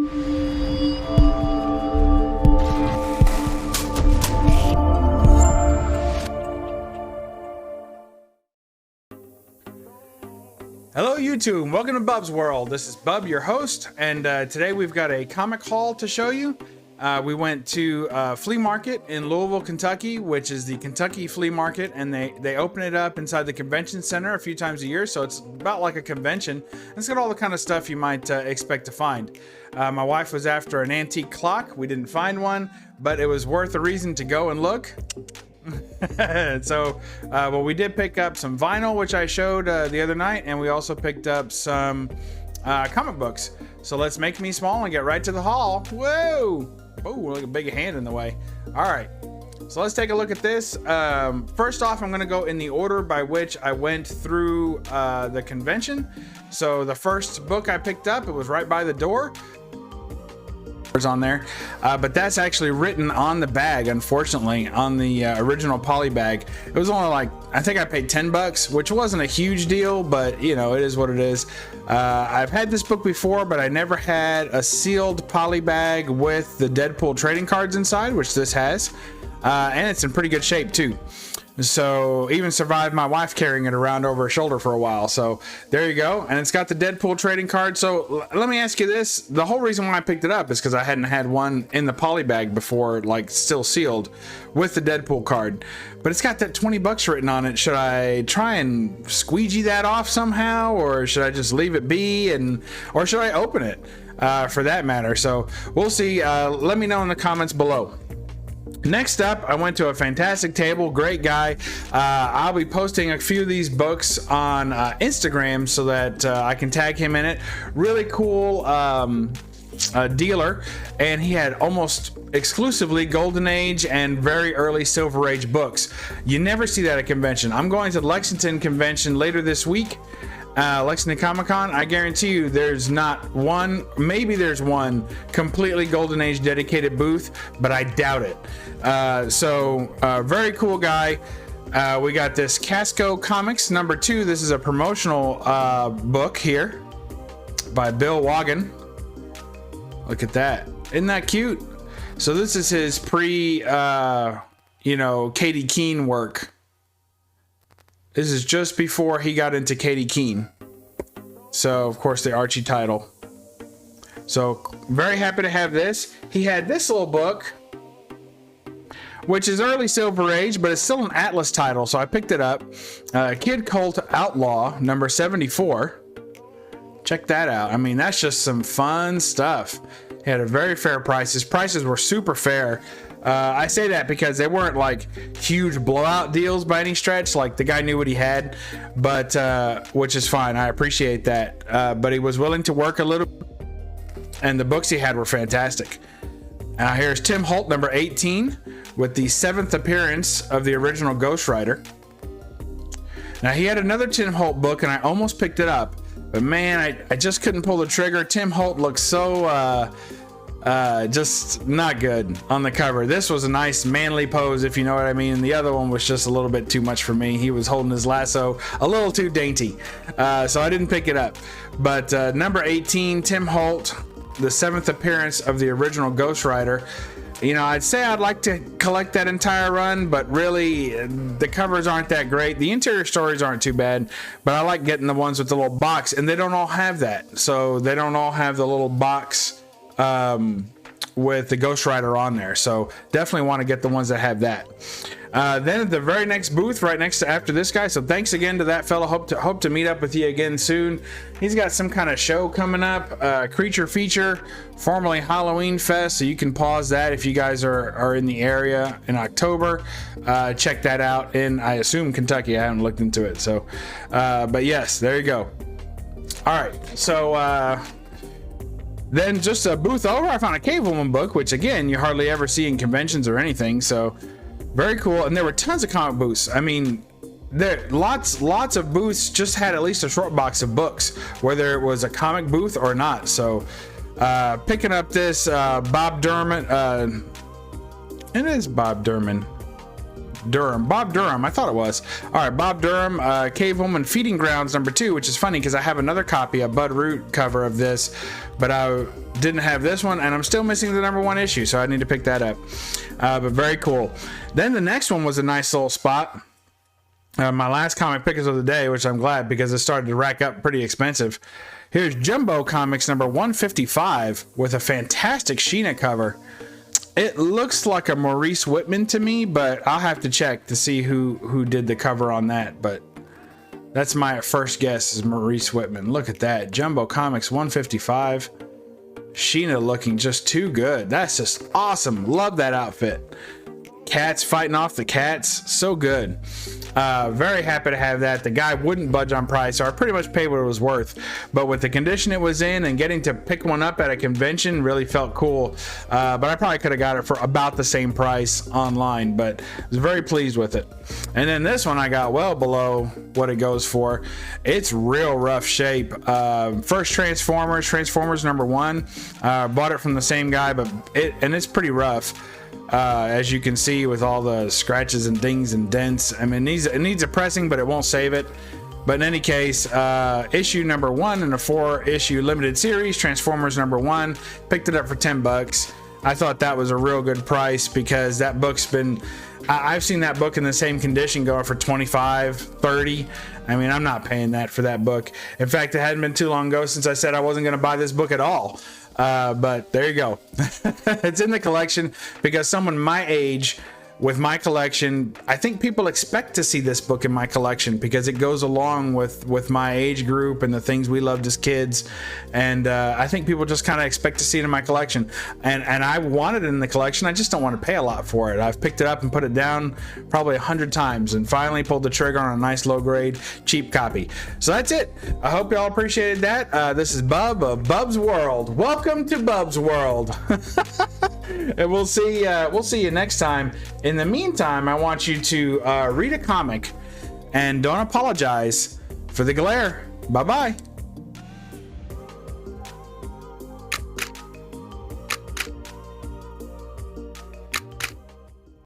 Hello YouTube, welcome to Bub's World. This is Bub, your host, and today we've got a comic haul to show you. We went to Flea Market in Louisville, Kentucky, which is the Kentucky Flea Market, and they open it up inside the convention center a few times a year, so it's about like a convention. It's got all the kind of stuff you might expect to find. My wife was after an antique clock. We didn't find one, but it was worth a reason to go and look. So, well, we did pick up some vinyl, which I showed the other night, and we also picked up some comic books. So let's make me small and get right to the haul. Whoa! Oh, like a big hand in the way. All right, so let's take a look at this. First off, I'm going to go in the order by which I went through the convention. So the first book I picked up, it was right by the door. On there, but that's actually written on the bag, unfortunately, on the original poly bag. It was only like, I think I paid 10 bucks, which wasn't a huge deal, but you know, it is what it is. I've had this book before, but I never had a sealed poly bag with the Deadpool trading cards inside, which this has, and it's in pretty good shape too. So even survived my wife carrying it around over her shoulder for a while. So there you go. And it's got the Deadpool trading card. So let me ask you this. The whole reason why I picked it up is because I hadn't had one in the poly bag before, like still sealed with the Deadpool card. But it's got that 20 bucks written on it. Should I try and squeegee that off somehow? Or should I just leave it be? Or should I open it for that matter? So we'll see. Let me know in the comments below. Next up, I went to a fantastic table, great guy. I'll be posting a few of these books on Instagram so that I can tag him in it. Really cool dealer, and he had almost exclusively Golden Age and very early Silver Age books. You never see that at convention. I'm going to the Lexington convention later this week. Lexington Comic-Con, I guarantee you there's not one, maybe there's one completely Golden Age dedicated booth, but I doubt it. Very cool guy. We got this Casco Comics #2. This is a promotional book here by Bill Wagon. Look at that. Isn't that cute? So this is his pre Katie Keene work. This is just before he got into Katie Keene. So, of course, the Archie title. So, very happy to have this. He had this little book, which is early Silver Age, but it's still an Atlas title, so I picked it up. Kid Holt Outlaw, number 74. Check that out. I mean, that's just some fun stuff. He had a very fair price. His prices were super fair. I say that because they weren't like huge blowout deals by any stretch. Like the guy knew what he had, but which is fine. I appreciate that. But he was willing to work a little, and the books he had were fantastic. Here's Tim Holt, number 18, with the 7th appearance of the original Ghost Rider. Now he had another Tim Holt book, and I almost picked it up, but man, I just couldn't pull the trigger. Tim Holt looks so just not good on the cover. This was a nice manly pose, if you know what I mean. The other one was just a little bit too much for me. He was holding his lasso a little too dainty, so I didn't pick it up. But number 18, Tim Holt, the 7th appearance of the original Ghost Rider. You know, I'd say I'd like to collect that entire run, but really the covers aren't that great. The interior stories aren't too bad, but I like getting the ones with the little box, and they don't all have that. So they don't all have the little box with the Ghost Rider on there, so definitely want to get the ones that have that. Then at the very next booth, right next to after this guy, so thanks again to that fellow. Hope to meet up with you again soon. He's got some kind of show coming up, Creature Feature, formerly Halloween Fest, so you can pause that if you guys are in the area in October. Check that out in, I assume, Kentucky. I haven't looked into it, so but yes, there you go. All right, so then just a booth over, I found a Cave Woman book, which again, you hardly ever see in conventions or anything. So very cool. And there were tons of comic booths. I mean, there lots of booths just had at least a short box of books, whether it was a comic booth or not. So picking up this Bob Durman, it is Bob Durman. Durham. Bob Durham, I thought it was. All right, Bob Durham, Cave Woman Feeding Grounds #2, which is funny because I have another copy, a Bud Root cover of this, but I didn't have this one, and I'm still missing the #1 issue, so I need to pick that up. But very cool. Then the next one was a nice little spot. My last comic pickers of the day, which I'm glad because it started to rack up pretty expensive. Here's Jumbo Comics #155 with a fantastic Sheena cover. It looks like a Maurice Whitman to me, but I'll have to check to see who did the cover on that. But that's my first guess is Maurice Whitman. Look at that. Jumbo Comics 155. Sheena looking just too good. That's just awesome. Love that outfit. Cats fighting off the cats. So good. Very happy to have that. The guy wouldn't budge on price, so I pretty much paid what it was worth. But with the condition it was in and getting to pick one up at a convention really felt cool. But I probably could have got it for about the same price online, but I was very pleased with it. And then this one I got well below what it goes for. It's real rough shape. First Transformers #1. Bought it from the same guy, but it's pretty rough. As you can see with all the scratches and dings and dents. I mean, it needs a pressing, but it won't save it. But in any case, issue #1 in a 4-issue limited series, Transformers #1. Picked it up for $10. I thought that was a real good price because that book's been... I've seen that book in the same condition going for $25, $30. I mean, I'm not paying that for that book. In fact, it hadn't been too long ago since I said I wasn't going to buy this book at all. But there you go. It's in the collection because someone my age with my collection, I think people expect to see this book in my collection because it goes along with my age group and the things we loved as kids. And I think people just kind of expect to see it in my collection. And I want it in the collection. I just don't want to pay a lot for it. I've picked it up and put it down probably 100 times and finally pulled the trigger on a nice low grade cheap copy. So that's it. I hope y'all appreciated that. This is Bub of Bub's World. Welcome to Bub's World. And we'll see you next time. In the meantime, I want you to read a comic and don't apologize for the glare. Bye bye.